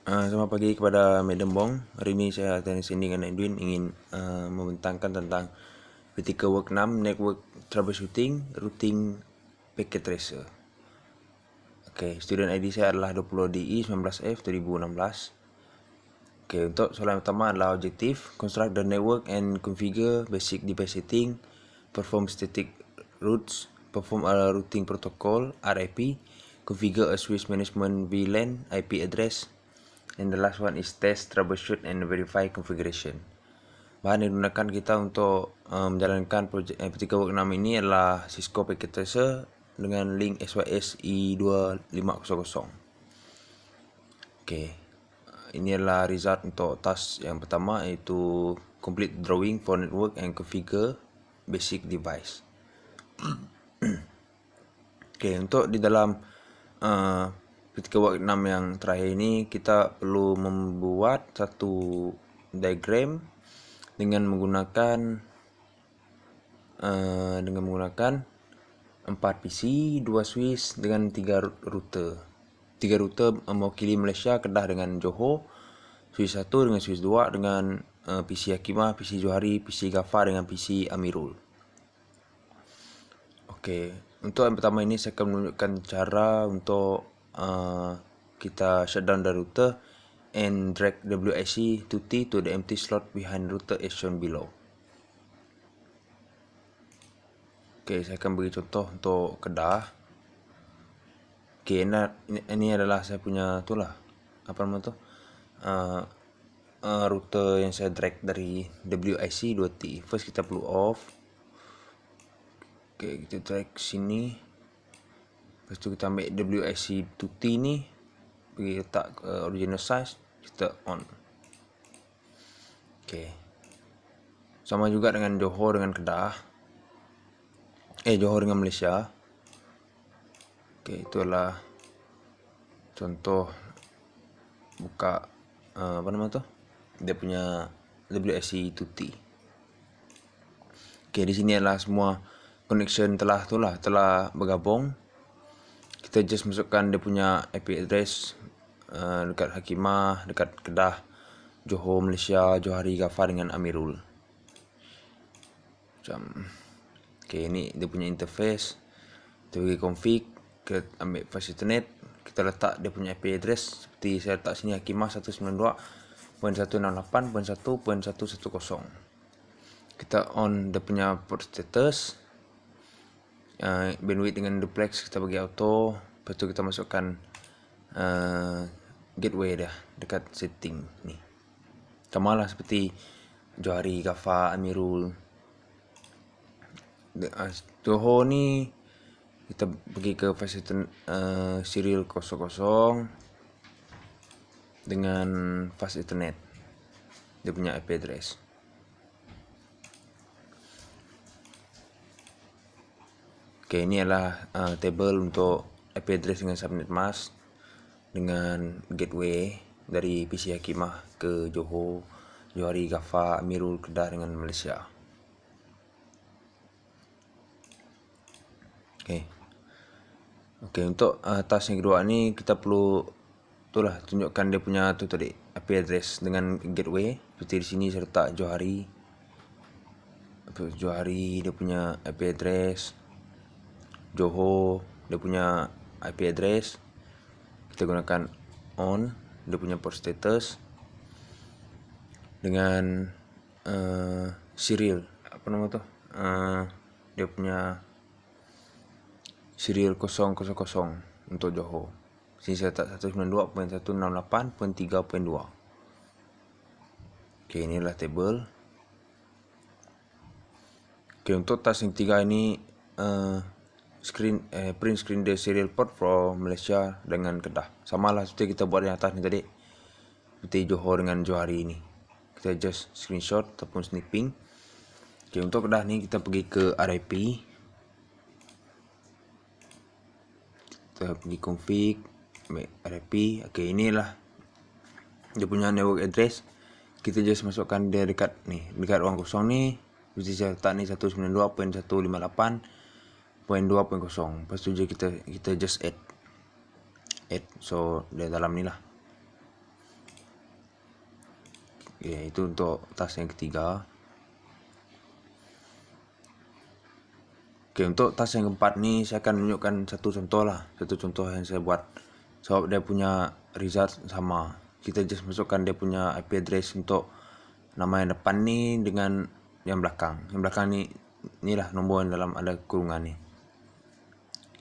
Selamat pagi kepada Madam Bong. Hari ini saya di sini dengan Edwin ingin membentangkan tentang Vertical Work 6 Network Troubleshooting Routing Packet Tracer. Student ID saya adalah 20DI 19F 2016. Untuk soalan pertama adalah objektif construct the network and configure basic device setting, perform static routes, perform a routing protocol RIP, configure a switch management VLAN IP address, and the last one is test, troubleshoot, and verify configuration. Bahan yang digunakan kita untuk menjalankan projek Vertical Work 6 ini adalah Cisco Packet Tracer dengan link SYS E2500. Ini adalah result untuk task yang pertama, iaitu complete drawing for network and configure basic device. Untuk di dalam Vertical Work 6 yang terakhir ini, kita perlu membuat satu diagram dengan menggunakan 4 PC, 2 switch dengan 3 router. 3 router mewakili Malaysia, Kedah dengan Johor, switch 1 dengan switch 2 dengan PC Hakimah, PC Johari, PC Ghaffar dengan PC Amirul. Untuk yang pertama ini saya akan menunjukkan cara untuk kita shutdown the router and drag WIC 2T to the empty slot behind router as shown below. Saya akan beri contoh untuk Kedah. Ini adalah saya punya router yang saya drag dari WIC 2T. First kita perlu off. Kita drag sini. Lepas tu kita ambil WIC 2T ni, pergi letak original size, kita on. Sama juga dengan Johor dengan Kedah. Johor dengan Malaysia. Itu adalah contoh buka dia punya WIC 2T. Di sini adalah semua connection telah bergabung. Kita just masukkan dia punya IP address dekat Hakimah, dekat Kedah, Johor Malaysia, Johari Ghaffar dengan Amirul. Ini dia punya interface. Kita pergi config, kita ambil fast ethernet, kita letak dia punya IP address seperti saya letak sini, Hakimah 192.168.1.110. Kita on dia punya port status. Bandwidth dengan duplex kita bagi auto. Lepas tu kita masukkan gateway dia dekat setting ni. Sama lah seperti Johari, Ghaffar, Amirul. Johor ni kita pergi ke fasilitas serial 00 dengan fast ethernet, dia punya IP address. Ini adalah table untuk IP address dengan subnet mask dengan gateway dari PC Hakimah ke Johor, Johari, Ghaffar, Amirul, Kedah dengan Malaysia. Untuk task yang kedua ni kita perlu tunjukkan dia punya IP address dengan gateway. Seperti di sini saya letak Johari dia punya IP address, Johor dia punya IP address. Kita gunakan on dia punya port status dengan serial dia punya serial 000 untuk Johor. Sini saya letak 192.168.3.2. Inilah table. Untuk task yang ketiga ini print screen the serial port for Malaysia dengan Kedah. Samalah seperti kita buat yang atas ni tadi, seperti Johor dengan Johari ni. Kita just screenshot ataupun snipping. Untuk Kedah ni kita pergi ke RIP. Kita pergi config, RIP. Inilah dia punya network address. Kita just masukkan dia dekat ruang kosong ni. Seperti saya letak ni 192.158.2.0. Lepas tu je kita just add. So dia dalam ni lah. Ya, itu untuk task yang ketiga. Oke, untuk task yang keempat nih saya akan menunjukkan satu contoh yang saya buat. Sebab dia punya result sama. Kita just masukkan dia punya IP address untuk nama yang depan nih dengan yang belakang. Yang belakang nih lah nombor yang dalam ada kurungan nih.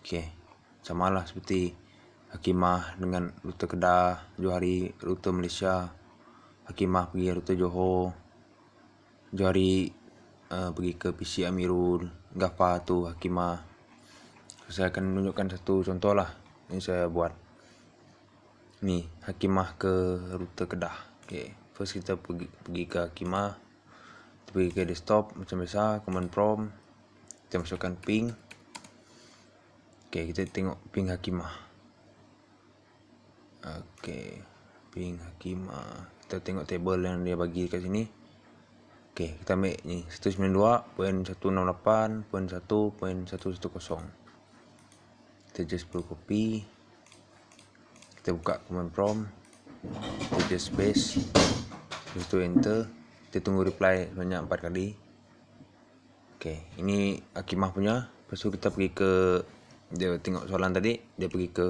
Oke, sama lah seperti Hakimah dengan rute Kedah, Johari rute Malaysia, Hakimah pergi rute Johor, Johari pergi ke PC Amirul, Gafar tu Hakimah. Saya akan menunjukkan satu contoh lah yang saya buat. Ni Hakimah ke rute Kedah. Okay, first kita pergi ke Hakimah, kita pergi ke desktop macam biasa, command prompt, kita masukkan ping. Okay, kita tengok ping Hakimah. Okay, ping Hakimah. Kita tengok table yang dia bagi kat sini. Okay, kita ambil ni 192.168.1.110. Kita just perlu copy. Kita buka command prompt. Kita just paste. Lepas tu enter. Kita tunggu reply banyak 4 kali. Okay, ini Hakimah punya. Lepas tu kita pergi ke, dia tengok soalan tadi, dia pergi ke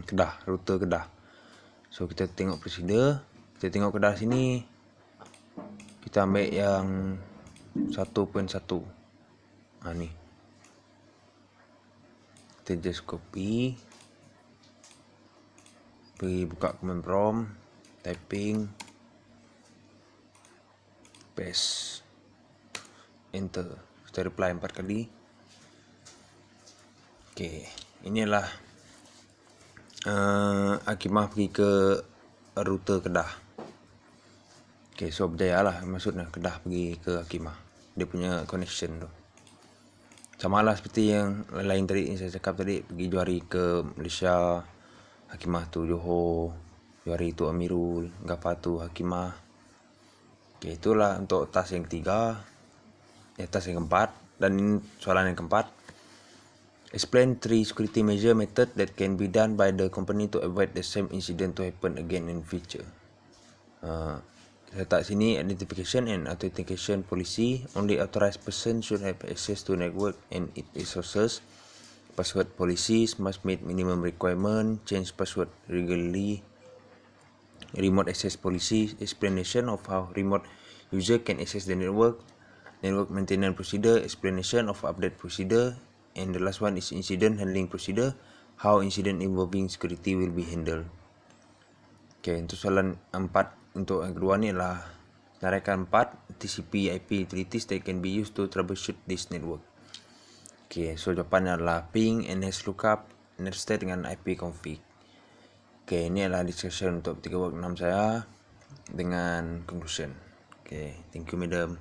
Kedah, rute Kedah. So kita tengok procedure. Kita tengok Kedah sini. Kita ambil yang 1.1. Ni. Kita just copy. Pergi buka command prompt, typing, paste, enter. Kita reply 4 kali. Okay, inilah Hakimah pergi ke rute Kedah. Okay, so berjaya lah maksudnya Kedah pergi ke Hakimah. Dia punya connection tu. Sama lah seperti yang lain tadi yang saya cakap tadi, pergi Johari ke Malaysia, Hakimah tu Johor, Johari tu Amirul, Gafar tu Hakimah. Okay, itulah untuk task yang ketiga. Task yang keempat. Dan ini soalan yang keempat. Explain 3 security measure method that can be done by the company to avoid the same incident to happen again in future. Saya letak sini identification and authentication policy. Only authorized person should have access to network and its resources. Password policies must meet minimum requirement. Change password regularly. Remote access policy. Explanation of how remote user can access the network. Network maintenance procedure. Explanation of update procedure. And the last one is incident handling procedure. How incident involving security will be handled. Okay, untuk soalan 4. Untuk yang kedua ni adalah senaraikan 4 TCP IP utilities that can be used to troubleshoot this network. Okay, so jawapannya adalah ping, NS lookup, netstate dengan IP config. Okay, ini adalah discussion untuk 3 work 6 saya dengan conclusion. Okay, thank you madam.